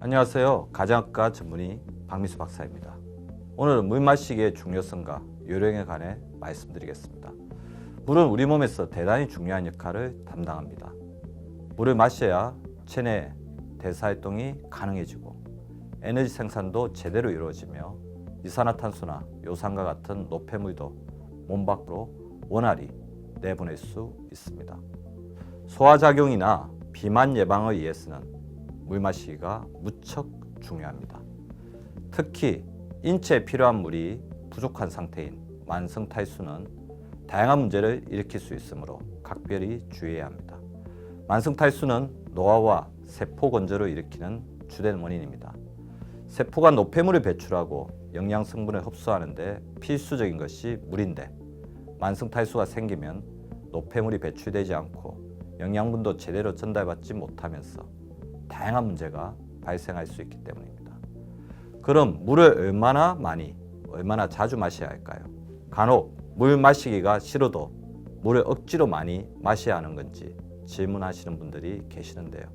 안녕하세요. 가정학과 전문의 박미수 박사입니다. 오늘은 물 마시기의 중요성과 요령에 관해 말씀드리겠습니다. 물은 우리 몸에서 대단히 중요한 역할을 담당합니다. 물을 마셔야 체내 대사활동이 가능해지고 에너지 생산도 제대로 이루어지며 이산화탄소나 요산과 같은 노폐물도 몸 밖으로 원활히 내보낼 수 있습니다. 소화작용이나 비만 예방을 위해서는 물 마시기가 무척 중요합니다. 특히 인체에 필요한 물이 부족한 상태인 만성 탈수는 다양한 문제를 일으킬 수 있으므로 각별히 주의해야 합니다. 만성 탈수는 노화와 세포 건조를 일으키는 주된 원인입니다. 세포가 노폐물을 배출하고 영양 성분을 흡수하는데 필수적인 것이 물인데 만성 탈수가 생기면 노폐물이 배출되지 않고 영양분도 제대로 전달받지 못하면서 다양한 문제가 발생할 수 있기 때문입니다. 그럼 물을 얼마나 많이, 얼마나 자주 마셔야 할까요? 간혹 물 마시기가 싫어도 물을 억지로 많이 마셔야 하는 건지 질문하시는 분들이 계시는데요.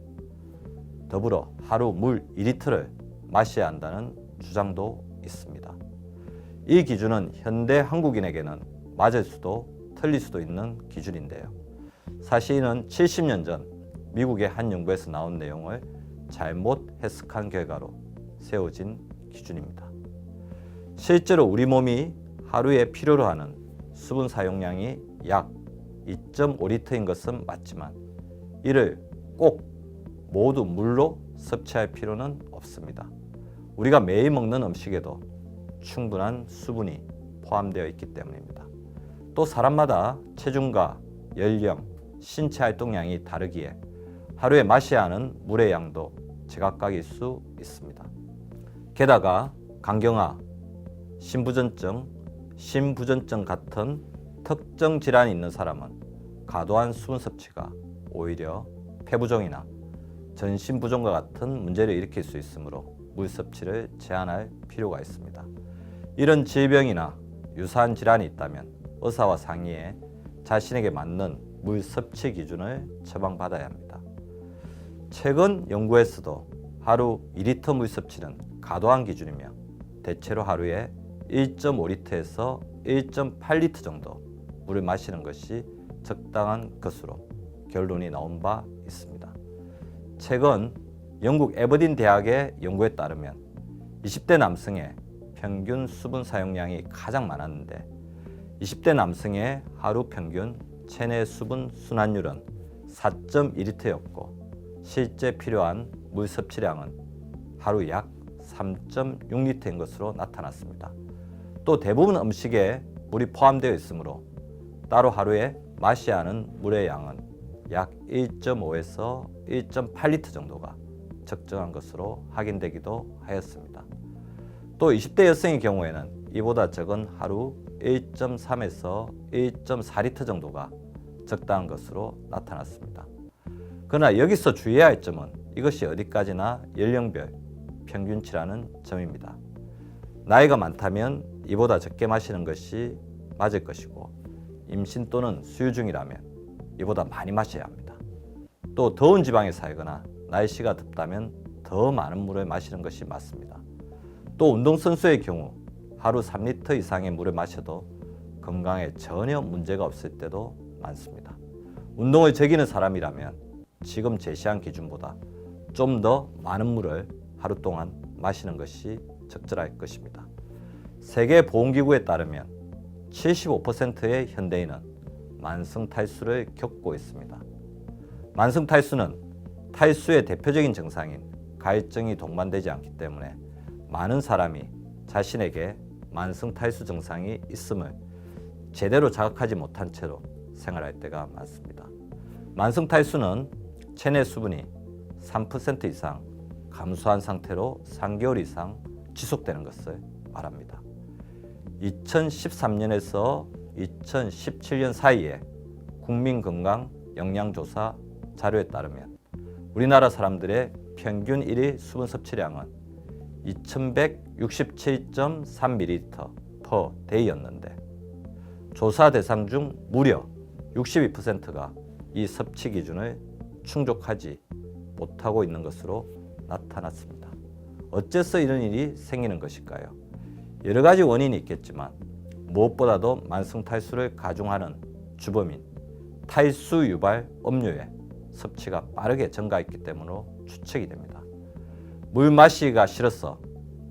더불어 하루 물 2리터를 마셔야 한다는 주장도 있습니다. 이 기준은 현대 한국인에게는 맞을 수도 틀릴 수도 있는 기준인데요. 사실 이는 70년 전 미국의 한 연구에서 나온 내용을 잘못 해석한 결과로 세워진 기준입니다. 실제로 우리 몸이 하루에 필요로 하는 수분 사용량이 약 2.5리터인 것은 맞지만 이를 꼭 모두 물로 섭취할 필요는 없습니다. 우리가 매일 먹는 음식에도 충분한 수분이 포함되어 있기 때문입니다. 또 사람마다 체중과 연령, 신체 활동량이 다르기에 하루에 마셔야 하는 물의 양도 제각각일 수 있습니다. 게다가 간경화, 심부전증 같은 특정 질환이 있는 사람은 과도한 수분 섭취가 오히려 폐부종이나 전신부종과 같은 문제를 일으킬 수 있으므로 물 섭취를 제한할 필요가 있습니다. 이런 질병이나 유사한 질환이 있다면 의사와 상의해 자신에게 맞는 물 섭취 기준을 처방받아야 합니다. 최근 연구에서도 하루 2리터 물 섭취는 과도한 기준이며 대체로 하루에 1.5리터에서 1.8리터 정도 물을 마시는 것이 적당한 것으로 결론이 나온 바 있습니다. 최근 영국 에버딘 대학의 연구에 따르면 20대 남성의 평균 수분 사용량이 가장 많았는데 20대 남성의 하루 평균 체내 수분 순환율은 4.2리터였고 실제 필요한 물 섭취량은 하루 약 3.6리터인 것으로 나타났습니다. 또 대부분 음식에 물이 포함되어 있으므로 따로 하루에 마셔야 하는 물의 양은 약 1.5에서 1.8리터 정도가 적정한 것으로 확인되기도 하였습니다. 또 20대 여성의 경우에는 이보다 적은 하루 1.3에서 1.4리터 정도가 적당한 것으로 나타났습니다. 그러나 여기서 주의해야 할 점은 이것이 어디까지나 연령별 평균치라는 점입니다. 나이가 많다면 이보다 적게 마시는 것이 맞을 것이고 임신 또는 수유 중이라면 이보다 많이 마셔야 합니다. 또 더운 지방에 살거나 날씨가 덥다면 더 많은 물을 마시는 것이 맞습니다. 또 운동선수의 경우 하루 3리터 이상의 물을 마셔도 건강에 전혀 문제가 없을 때도 많습니다. 운동을 즐기는 사람이라면 지금 제시한 기준보다 좀 더 많은 물을 하루 동안 마시는 것이 적절할 것입니다. 세계보건기구에 따르면 75%의 현대인은 만성 탈수를 겪고 있습니다. 만성 탈수는 탈수의 대표적인 증상인 가입증이 동반되지 않기 때문에 많은 사람이 자신에게 만성 탈수 증상이 있음을 제대로 자각하지 못한 채로 생활할 때가 많습니다. 만성 탈수는 체내 수분이 3% 이상 감소한 상태로 3개월 이상 지속되는 것을 말합니다. 2013년에서 2017년 사이에 국민건강 영양조사 자료에 따르면 우리나라 사람들의 평균 일일 수분 섭취량은 2167.3ml per day였는데 조사 대상 중 무려 62%가 이 섭취 기준을 충족하지 못하고 있는 것으로 나타났습니다. 어째서 이런 일이 생기는 것일까요? 여러 가지 원인이 있겠지만 무엇보다도 만성 탈수를 가중하는 주범인 탈수 유발 음료의 섭취가 빠르게 증가했기 때문으로 추측이 됩니다. 물 마시기가 싫어서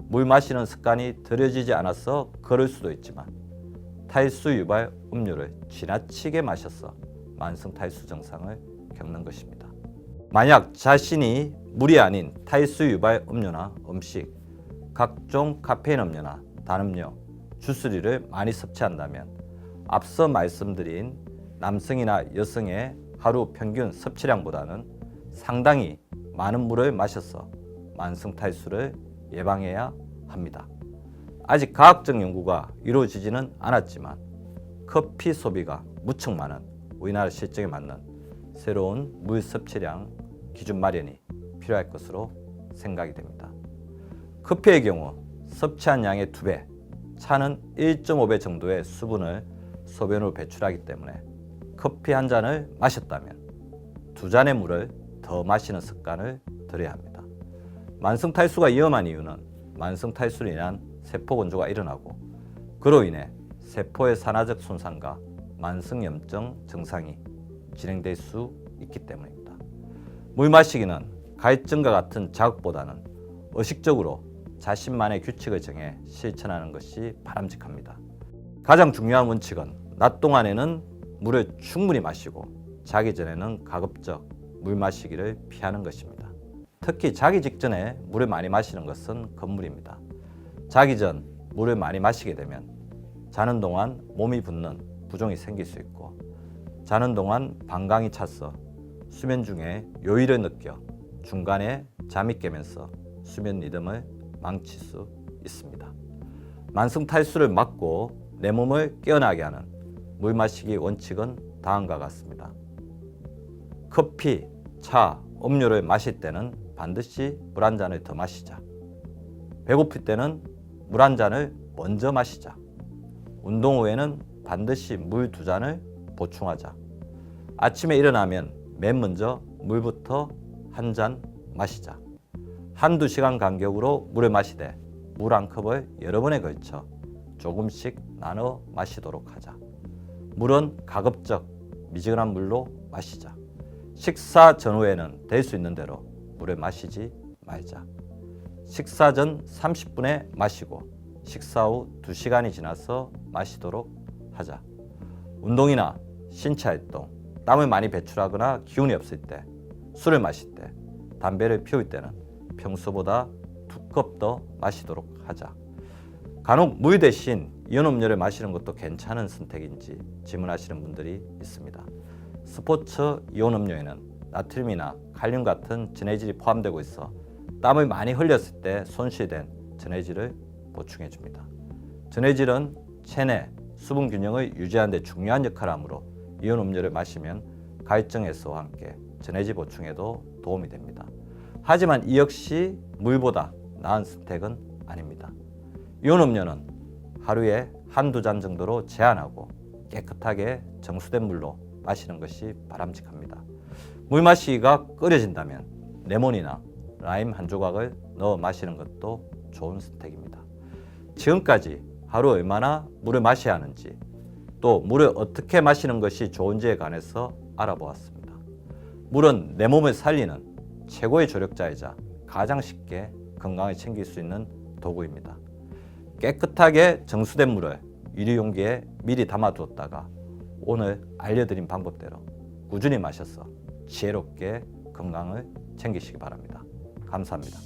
물 마시는 습관이 들여지지 않아서 그럴 수도 있지만 탈수 유발 음료를 지나치게 마셔서 만성 탈수 증상을 겪는 것입니다. 만약 자신이 물이 아닌 탈수 유발 음료나 음식, 각종 카페인 음료나 단음료, 주스리를 많이 섭취한다면 앞서 말씀드린 남성이나 여성의 하루 평균 섭취량보다는 상당히 많은 물을 마셔서 만성 탈수를 예방해야 합니다. 아직 과학적 연구가 이루어지지는 않았지만 커피 소비가 무척 많은 우리나라 실정에 맞는 새로운 물 섭취량 기준 마련이 필요할 것으로 생각이 됩니다. 커피의 경우 섭취한 양의 2배, 차는 1.5배 정도의 수분을 소변으로 배출하기 때문에 커피 한 잔을 마셨다면 2잔의 물을 더 마시는 습관을 들여야 합니다. 만성 탈수가 위험한 이유는 만성 탈수로 인한 세포 건조가 일어나고 그로 인해 세포의 산화적 손상과 만성염증 증상이 진행될 수 있기 때문입니다. 물 마시기는 갈증과 같은 자극보다는 의식적으로 자신만의 규칙을 정해 실천하는 것이 바람직합니다. 가장 중요한 원칙은 낮 동안에는 물을 충분히 마시고 자기 전에는 가급적 물 마시기를 피하는 것입니다. 특히 자기 직전에 물을 많이 마시는 것은 금물입니다. 자기 전 물을 많이 마시게 되면 자는 동안 몸이 붓는 부종이 생길 수 있고 자는 동안 방광이 차서 수면 중에 요일을 느껴 중간에 잠이 깨면서 수면 리듬을 망칠 수 있습니다. 만성 탈수를 막고 내 몸을 깨어나게 하는 물 마시기 원칙은 다음과 같습니다. 커피, 차, 음료를 마실 때는 반드시 물 한 잔을 더 마시자. 배고플 때는 물 한 잔을 먼저 마시자. 운동 후에는 반드시 물 2잔을 보충하자. 아침에 일어나면 맨 먼저 물부터 한 잔 마시자. 한두 시간 간격으로 물을 마시되 물 한 컵을 여러 번에 걸쳐 조금씩 나눠 마시도록 하자. 물은 가급적 미지근한 물로 마시자. 식사 전후에는 될 수 있는 대로 물을 마시지 말자. 식사 전 30분에 마시고 식사 후 2시간이 지나서 마시도록 하자. 운동이나 신체 활동, 땀을 많이 배출하거나 기운이 없을 때, 술을 마실 때, 담배를 피울 때는 평소보다 2컵 더 마시도록 하자. 간혹 물 대신 이온 음료를 마시는 것도 괜찮은 선택인지 질문하시는 분들이 있습니다. 스포츠 이온 음료에는 나트륨이나 칼륨 같은 전해질이 포함되고 있어 땀을 많이 흘렸을 때 손실된 전해질을 보충해 줍니다. 전해질은 체내 수분 균형을 유지하는 데 중요한 역할을 하므로 이온 음료를 마시면 갈증 해소와 함께 전해질 보충에도 도움이 됩니다. 하지만 이 역시 물보다 나은 선택은 아닙니다. 이온 음료는 하루에 1~2잔 정도로 제한하고 깨끗하게 정수된 물로 마시는 것이 바람직합니다. 물 마시기가 끓여진다면 레몬이나 라임 한 조각을 넣어 마시는 것도 좋은 선택입니다. 지금까지 하루 얼마나 물을 마셔야 하는지 또 물을 어떻게 마시는 것이 좋은지에 관해서 알아보았습니다. 물은 내 몸을 살리는 최고의 조력자이자 가장 쉽게 건강을 챙길 수 있는 도구입니다. 깨끗하게 정수된 물을 유리용기에 미리 담아두었다가 오늘 알려드린 방법대로 꾸준히 마셔서 지혜롭게 건강을 챙기시기 바랍니다. 감사합니다.